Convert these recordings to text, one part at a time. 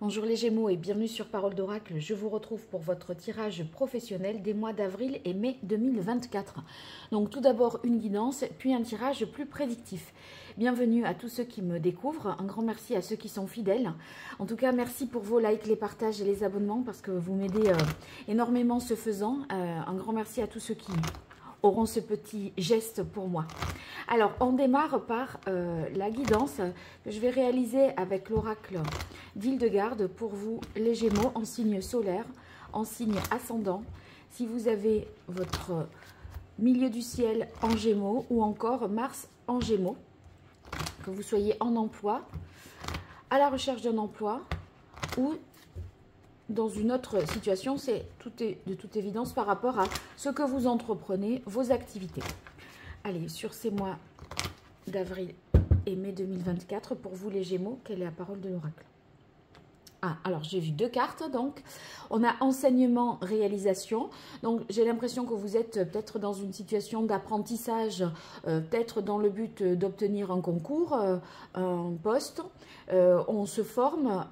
Bonjour les Gémeaux et bienvenue sur Parole d'Oracle. Je vous retrouve pour votre tirage professionnel des mois d'avril et mai 2024. Donc tout d'abord une guidance, puis un tirage plus prédictif. Bienvenue à tous ceux qui me découvrent. Un grand merci à ceux qui sont fidèles. En tout cas, merci pour vos likes, les partages et les abonnements parce que vous m'aidez énormément ce faisant. Un grand merci à tous ceux qui auront ce petit geste pour moi. Alors, on démarre par la guidance que je vais réaliser avec l'oracle d'Hildegarde pour vous, les Gémeaux, en signe solaire, en signe ascendant. Si vous avez votre milieu du ciel en Gémeaux ou encore Mars en Gémeaux, que vous soyez en emploi, à la recherche d'un emploi ou dans une autre situation, c'est de toute évidence par rapport à ce que vous entreprenez, vos activités. Allez, sur ces mois d'avril et mai 2024, pour vous les Gémeaux, quelle est la parole de l'oracle? Ah, alors j'ai vu deux cartes, donc on a enseignement, réalisation. Donc j'ai l'impression que vous êtes peut-être dans une situation d'apprentissage, peut-être dans le but d'obtenir un concours, un poste. On se forme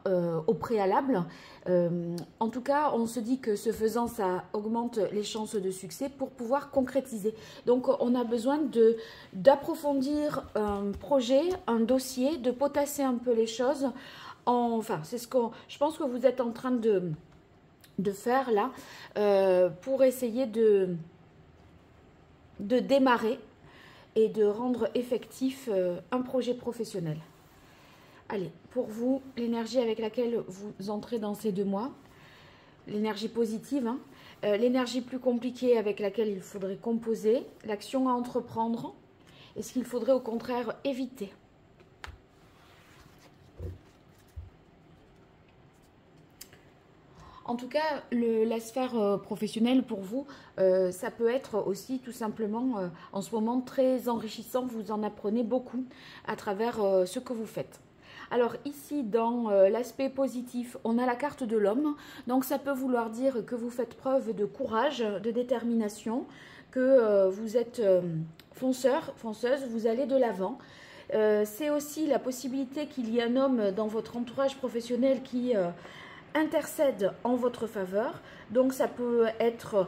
au préalable. En tout cas, on se dit que ce faisant, ça augmente les chances de succès pour pouvoir concrétiser. Donc on a besoin d'approfondir un projet, un dossier, de potasser un peu les choses. Enfin, c'est ce que je pense que vous êtes en train de faire là pour essayer de démarrer et de rendre effectif un projet professionnel. Allez, pour vous, l'énergie avec laquelle vous entrez dans ces 2 mois, l'énergie positive, hein, l'énergie plus compliquée avec laquelle il faudrait composer, l'action à entreprendre et ce qu'il faudrait au contraire éviter. En tout cas, la sphère professionnelle pour vous, ça peut être aussi tout simplement en ce moment très enrichissant. Vous en apprenez beaucoup à travers ce que vous faites. Alors ici, dans l'aspect positif, on a la carte de l'homme. Donc ça peut vouloir dire que vous faites preuve de courage, de détermination, que vous êtes fonceur, fonceuse, vous allez de l'avant. C'est aussi la possibilité qu'il y ait un homme dans votre entourage professionnel qui intercède en votre faveur. Donc ça peut être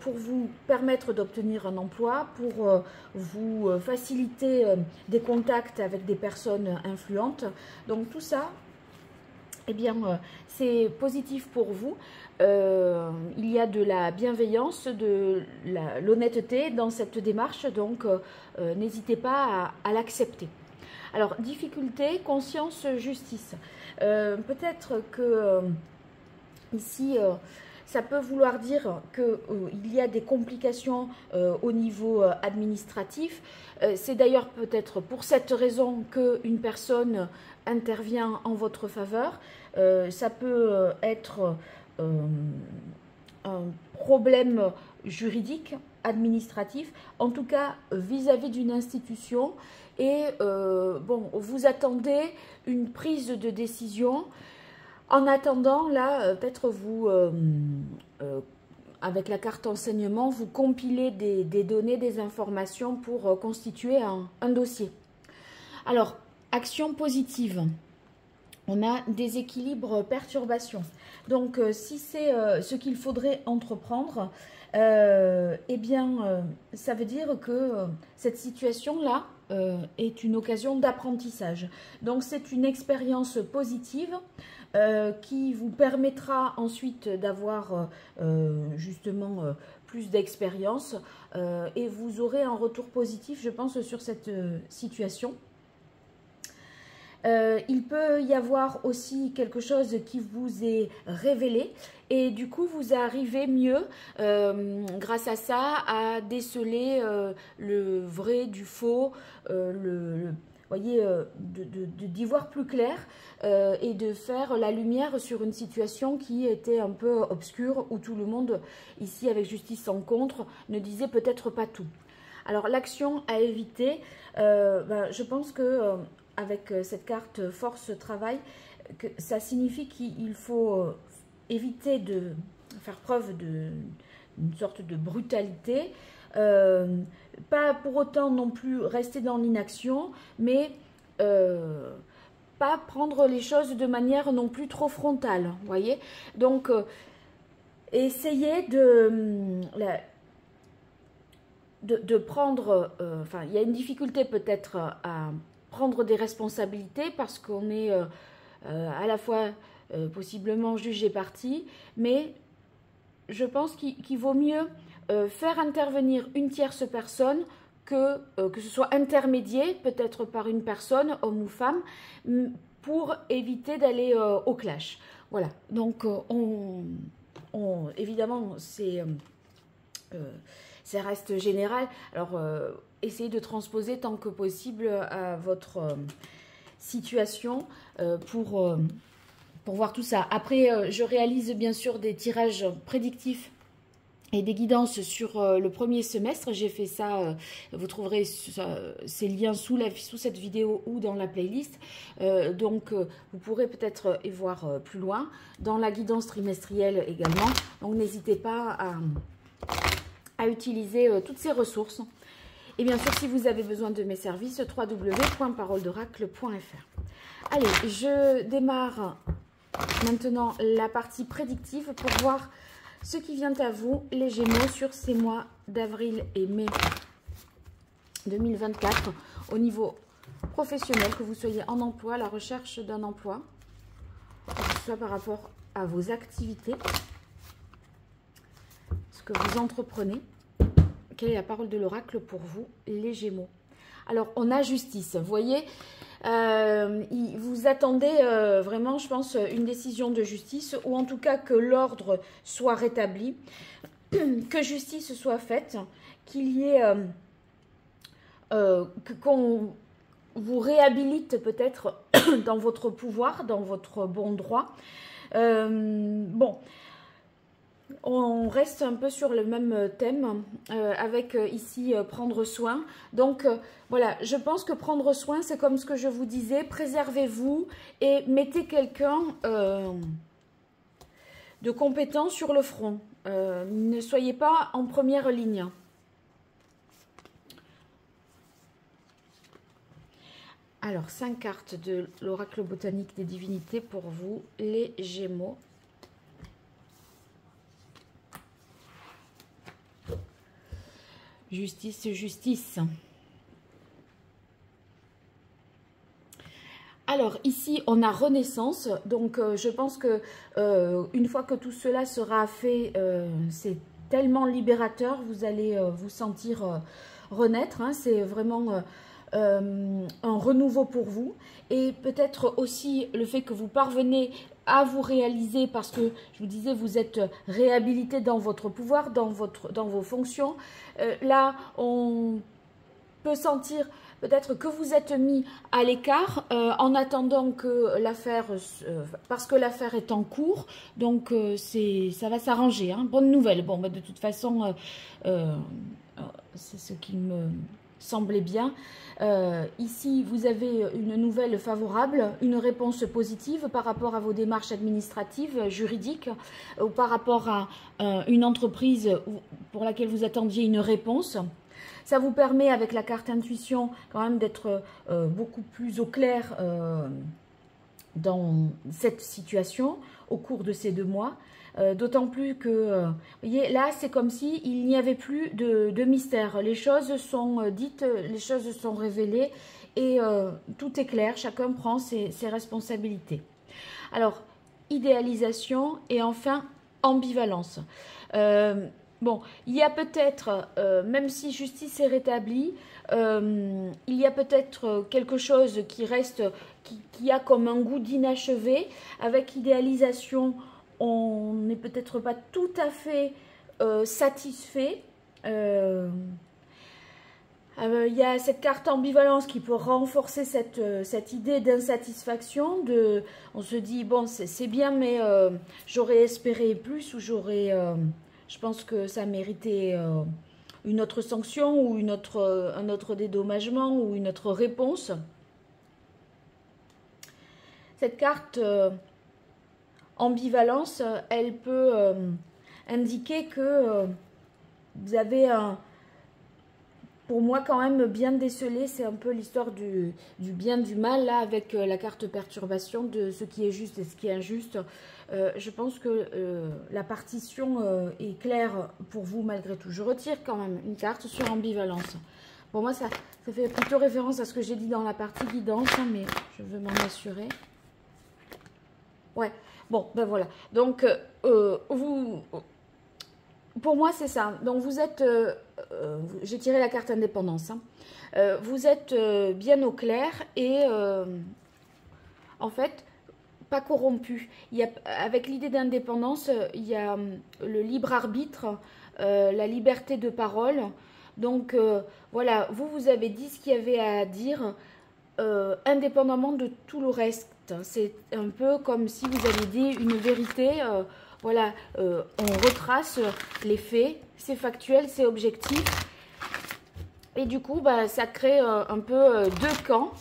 pour vous permettre d'obtenir un emploi, pour vous faciliter des contacts avec des personnes influentes. Donc tout ça, eh bien, c'est positif pour vous. Il y a de la bienveillance, de l'honnêteté dans cette démarche, donc n'hésitez pas à l'accepter. Alors, difficulté, conscience, justice. Peut-être que ici, ça peut vouloir dire qu'il y a des complications au niveau administratif. C'est d'ailleurs peut-être pour cette raison qu'une personne intervient en votre faveur. Ça peut être un problème juridique, administratif, en tout cas vis-à-vis d'une institution. Et bon, vous attendez une prise de décision. En attendant, là, peut-être vous, avec la carte enseignement, vous compilez des données, des informations pour constituer un dossier. Alors, action positive. On a déséquilibre, perturbation. Donc, si c'est ce qu'il faudrait entreprendre, eh bien, ça veut dire que cette situation-là est une occasion d'apprentissage. Donc, c'est une expérience positive qui vous permettra ensuite d'avoir justement plus d'expérience et vous aurez un retour positif, je pense, sur cette situation. Il peut y avoir aussi quelque chose qui vous est révélé et du coup vous arrivez mieux grâce à ça à déceler le vrai du faux, voyez, d'y voir plus clair et de faire la lumière sur une situation qui était un peu obscure où tout le monde ici avec justice en contre ne disait peut-être pas tout. Alors l'action à éviter, je pense que avec cette carte force travail, que ça signifie qu'il faut éviter de faire preuve d'une sorte de brutalité, pas pour autant non plus rester dans l'inaction, mais pas prendre les choses de manière non plus trop frontale, vous voyez. Donc, essayez de prendre, enfin, il y a une difficulté peut-être à prendre des responsabilités parce qu'on est à la fois possiblement juge et partie, mais je pense qu'il vaut mieux faire intervenir une tierce personne que ce soit intermédié, peut-être par une personne, homme ou femme, pour éviter d'aller au clash. Voilà, donc évidemment, ça reste général. Alors, essayez de transposer tant que possible à votre situation pour voir tout ça. Après, je réalise bien sûr des tirages prédictifs et des guidances sur le premier semestre. J'ai fait ça, vous trouverez ces liens sous cette vidéo ou dans la playlist. Donc, vous pourrez peut-être y voir plus loin. Dans la guidance trimestrielle également. Donc, n'hésitez pas à utiliser toutes ces ressources. Et bien sûr, si vous avez besoin de mes services, www.paroledoracle.fr. Allez, je démarre maintenant la partie prédictive pour voir ce qui vient à vous, les Gémeaux, sur ces mois d'avril et mai 2024 au niveau professionnel, que vous soyez en emploi, à la recherche d'un emploi, que ce soit par rapport à vos activités, ce que vous entreprenez. Quelle est la parole de l'oracle pour vous, les Gémeaux? Alors, on a justice, vous voyez, vous attendez vraiment, je pense, une décision de justice, ou en tout cas que l'ordre soit rétabli, que justice soit faite, qu'il y ait, qu'on vous réhabilite peut-être dans votre pouvoir, dans votre bon droit. Bon. On reste un peu sur le même thème avec ici prendre soin. Donc voilà, je pense que prendre soin, c'est comme ce que je vous disais, préservez-vous et mettez quelqu'un de compétent sur le front. Ne soyez pas en première ligne. Alors, 5 cartes de l'oracle botanique des divinités pour vous, les Gémeaux. Justice, justice. Alors, ici, on a renaissance. Donc, je pense que une fois que tout cela sera fait, c'est tellement libérateur. Vous allez vous sentir renaître. Hein, c'est vraiment un renouveau pour vous. Et peut-être aussi le fait que vous parvenez à vous réaliser, parce que je vous disais, vous êtes réhabilité dans votre pouvoir, dans vos fonctions. Là, on peut sentir peut-être que vous êtes mis à l'écart en attendant que l'affaire, parce que l'affaire est en cours, donc ça va s'arranger. Hein. Bonne nouvelle. Bon, bah, de toute façon, c'est ce qui me semblait bien. Ici, vous avez une nouvelle favorable, une réponse positive par rapport à vos démarches administratives, juridiques, ou par rapport à une entreprise pour laquelle vous attendiez une réponse. Ça vous permet, avec la carte intuition, quand même d'être beaucoup plus au clair dans cette situation au cours de ces 2 mois. D'autant plus que, vous voyez, là, c'est comme si il n'y avait plus de mystère. Les choses sont dites, les choses sont révélées et tout est clair. Chacun prend ses responsabilités. Alors, idéalisation et enfin ambivalence. Bon, il y a peut-être, même si justice est rétablie, il y a peut-être quelque chose qui reste, qui a comme un goût d'inachevé. Avec idéalisation, on n'est peut-être pas tout à fait satisfait. Il y a cette carte ambivalence qui peut renforcer cette idée d'insatisfaction. On se dit, bon, c'est bien, mais j'aurais espéré plus, ou je pense que ça méritait une autre sanction ou un autre dédommagement ou une autre réponse. Cette carte ambivalence, elle peut indiquer que vous avez pour moi quand même bien décelé. C'est un peu l'histoire du bien, du mal, là, avec la carte perturbation de ce qui est juste et ce qui est injuste. Je pense que la partition est claire pour vous malgré tout. Je retire quand même une carte sur ambivalence. Pour moi, ça fait plutôt référence à ce que j'ai dit dans la partie guidance, hein, mais je veux m'en assurer. Ouais, bon, ben voilà. Donc, pour moi, c'est ça. Donc, vous êtes... j'ai tiré la carte indépendance. Hein. Vous êtes bien au clair et, en fait, pas corrompu. Avec l'idée d'indépendance, il y a le libre arbitre, la liberté de parole. Donc, voilà, vous avez dit ce qu'il y avait à dire, indépendamment de tout le reste. C'est un peu comme si vous aviez dit une vérité. Voilà, on retrace les faits, c'est factuel, c'est objectif. Et du coup, bah, ça crée un peu deux camps,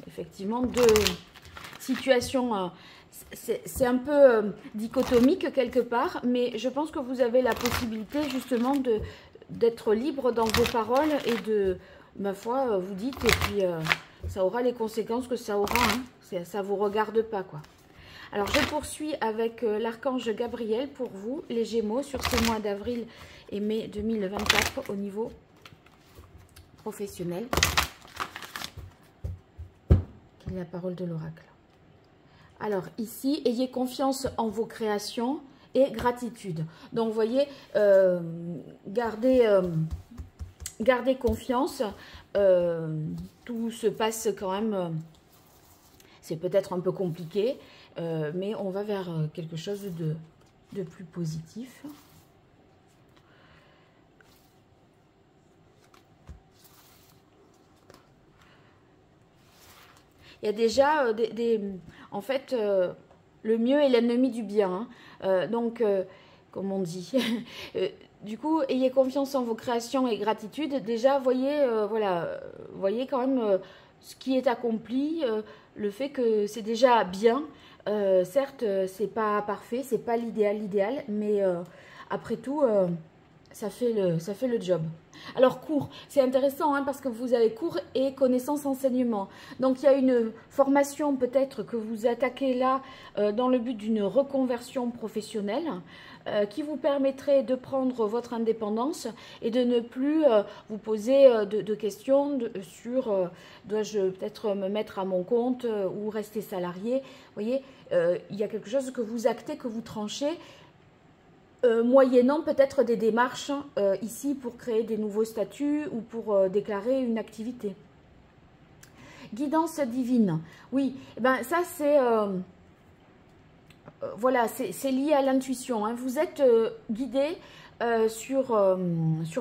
effectivement, deux situations. C'est un peu dichotomique quelque part, mais je pense que vous avez la possibilité justement d'être libre dans vos paroles et de, ma foi, vous dites, et puis ça aura les conséquences que ça aura. Hein. Ça ne vous regarde pas, quoi. Alors, je poursuis avec l'archange Gabriel pour vous, les Gémeaux, sur ce mois d'avril et mai 2024 au niveau professionnel. Quelle est la parole de l'oracle? Alors, ici, ayez confiance en vos créations et gratitude. Donc, vous voyez, gardez confiance. Tout se passe quand même... c'est peut-être un peu compliqué. Mais on va vers quelque chose de plus positif. Il y a déjà en fait, le mieux est l'ennemi du bien. Hein. Donc, comme on dit. Du coup, ayez confiance en vos créations et gratitude. Déjà, voyez, voilà, voyez quand même ce qui est accompli, le fait que c'est déjà bien. Certes, c'est pas parfait, c'est pas l'idéal, mais après tout, ça fait le job. Alors, cours, c'est intéressant hein, parce que vous avez cours et connaissance enseignement. Donc, il y a une formation peut-être que vous attaquez là dans le but d'une reconversion professionnelle qui vous permettrait de prendre votre indépendance et de ne plus vous poser de questions sur dois-je peut-être me mettre à mon compte ou rester salarié. Vous voyez, il y a quelque chose que vous actez, que vous tranchez. Moyennant peut-être des démarches ici pour créer des nouveaux statuts ou pour déclarer une activité. Guidance divine. Oui, eh ben ça c'est voilà, c'est lié à l'intuition. Hein. Vous êtes guidé sur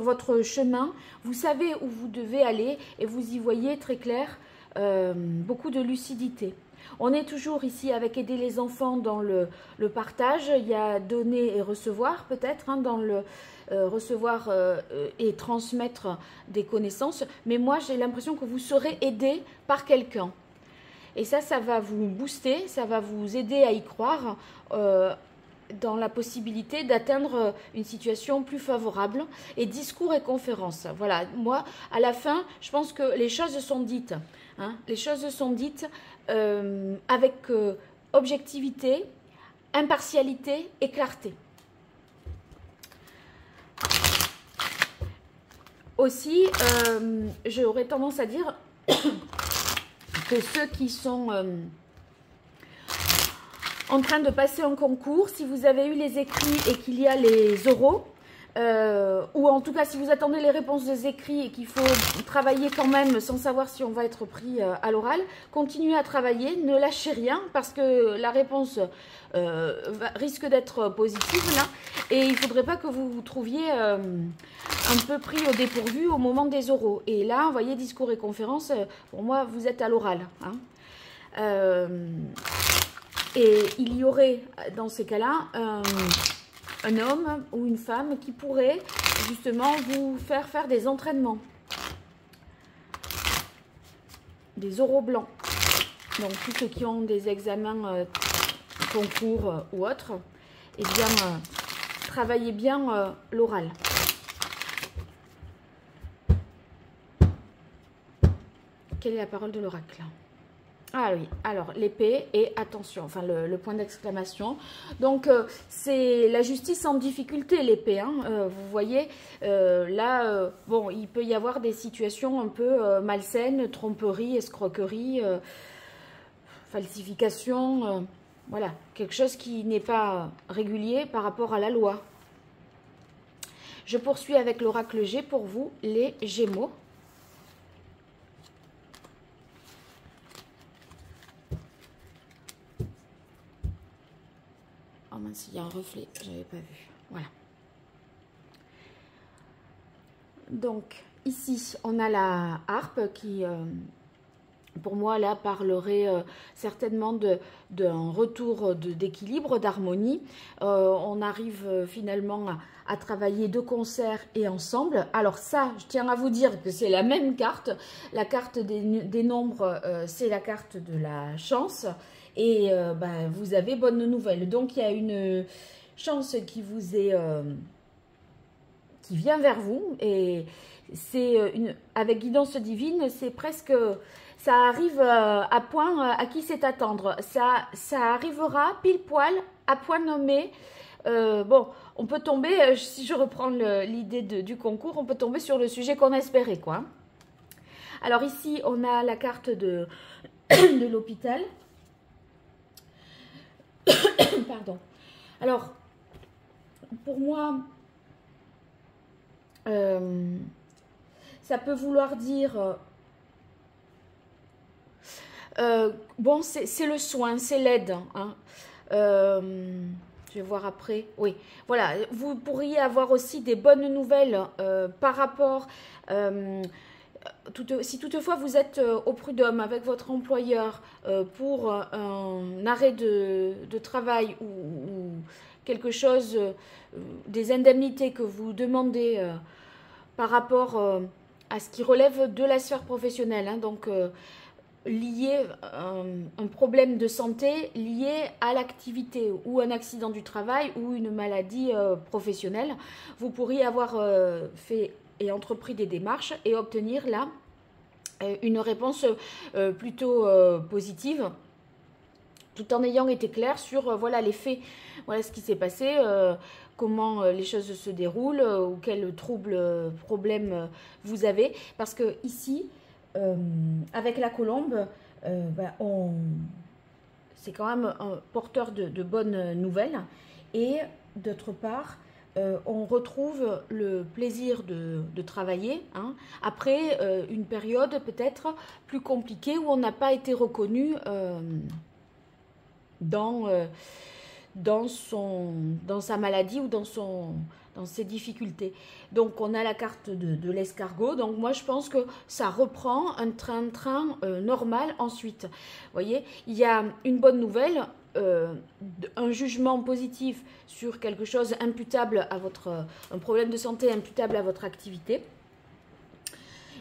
votre chemin. Vous savez où vous devez aller et vous y voyez très clair, beaucoup de lucidité. On est toujours ici avec aider les enfants dans le partage. Il y a donner et recevoir peut-être, hein, dans le recevoir et transmettre des connaissances. Mais moi, j'ai l'impression que vous serez aidé par quelqu'un. Et ça va vous booster, ça va vous aider à y croire dans la possibilité d'atteindre une situation plus favorable. Et discours et conférences. Voilà, moi, à la fin, je pense que les choses sont dites. Hein, les choses sont dites avec objectivité, impartialité et clarté. Aussi, j'aurais tendance à dire que ceux qui sont en train de passer un concours, si vous avez eu les écrits et qu'il y a les oraux, ou en tout cas si vous attendez les réponses des écrits et qu'il faut travailler quand même sans savoir si on va être pris à l'oral, continuez à travailler, ne lâchez rien parce que la réponse risque d'être positive là, et il ne faudrait pas que vous vous trouviez un peu pris au dépourvu au moment des oraux. Et là, vous voyez, discours et conférences, pour moi, vous êtes à l'oral. Hein. Et il y aurait dans ces cas-là un homme ou une femme qui pourrait justement vous faire des entraînements. Des oraux blancs. Donc tous ceux qui ont des examens concours ou autres, eh bien travaillez bien l'oral. quelle est la parole de l'oracle? Ah oui, alors l'épée et attention, enfin le point d'exclamation. Donc c'est la justice en difficulté, l'épée, hein, vous voyez, là, bon, il peut y avoir des situations un peu malsaines, tromperie, escroquerie, falsification, voilà, quelque chose qui n'est pas régulier par rapport à la loi. Je poursuis avec l'oracle G pour vous, les Gémeaux. Oh mince, il y a un reflet, je n'avais pas vu. Voilà. Donc, ici, on a la harpe qui, pour moi, là, parlerait certainement d'un retour d'équilibre, d'harmonie. On arrive finalement à travailler de concert et ensemble. Alors ça, je tiens à vous dire que c'est la même carte. La carte des nombres, c'est la carte de la chance. Et ben, vous avez bonne nouvelle. Donc, il y a une chance qui vous est... qui vient vers vous. Et c'est avec guidance divine, c'est presque... Ça arrive à point à qui c'est attendre. Ça arrivera pile poil, à point nommé. Bon, on peut tomber, si je reprends l'idée du concours, on peut tomber sur le sujet qu'on espérait, quoi. Alors ici, on a la carte de l'hôpital. Pardon. Alors, pour moi, ça peut vouloir dire... bon, c'est le soin, c'est l'aide. Hein. Je vais voir après. Oui, voilà. Vous pourriez avoir aussi des bonnes nouvelles par rapport... si toutefois vous êtes au prud'homme avec votre employeur pour un arrêt de travail ou quelque chose, des indemnités que vous demandez par rapport à ce qui relève de la sphère professionnelle, hein, donc lié un problème de santé lié à l'activité ou un accident du travail ou une maladie professionnelle, vous pourriez avoir fait et entrepris des démarches et obtenir là une réponse plutôt positive, tout en ayant été clair sur voilà les faits, voilà ce qui s'est passé, comment les choses se déroulent ou quels troubles, problèmes vous avez, parce que ici avec la colombe, c'est quand même un porteur de bonnes nouvelles, et d'autre part, on retrouve le plaisir de travailler, hein, après une période peut-être plus compliquée où on n'a pas été reconnu dans sa maladie ou dans ses difficultés. Donc on a la carte de l'escargot, donc moi je pense que ça reprend un train normal ensuite. Vous voyez, il y a une bonne nouvelle, un jugement positif sur quelque chose imputable à un problème de santé imputable à votre activité.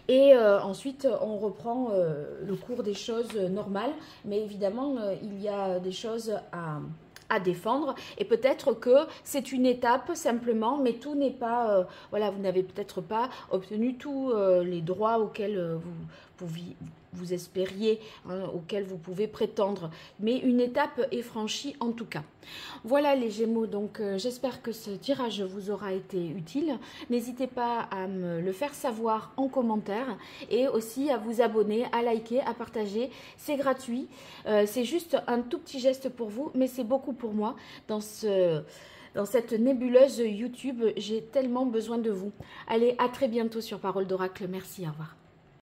Et ensuite, on reprend le cours des choses normales, mais évidemment, il y a des choses à défendre, et peut-être que c'est une étape simplement, mais tout n'est pas, voilà, vous n'avez peut-être pas obtenu tous les droits auxquels vous espériez, hein, auxquels vous pouvez prétendre, mais une étape est franchie en tout cas. Voilà les Gémeaux, donc j'espère que ce tirage vous aura été utile. N'hésitez pas à me le faire savoir en commentaire, et aussi à vous abonner, à liker, à partager, c'est gratuit, c'est juste un tout petit geste pour vous, mais c'est beaucoup pour moi dans cette nébuleuse YouTube. J'ai tellement besoin de vous. Allez, à très bientôt sur Parole d'Oracle, merci, au revoir.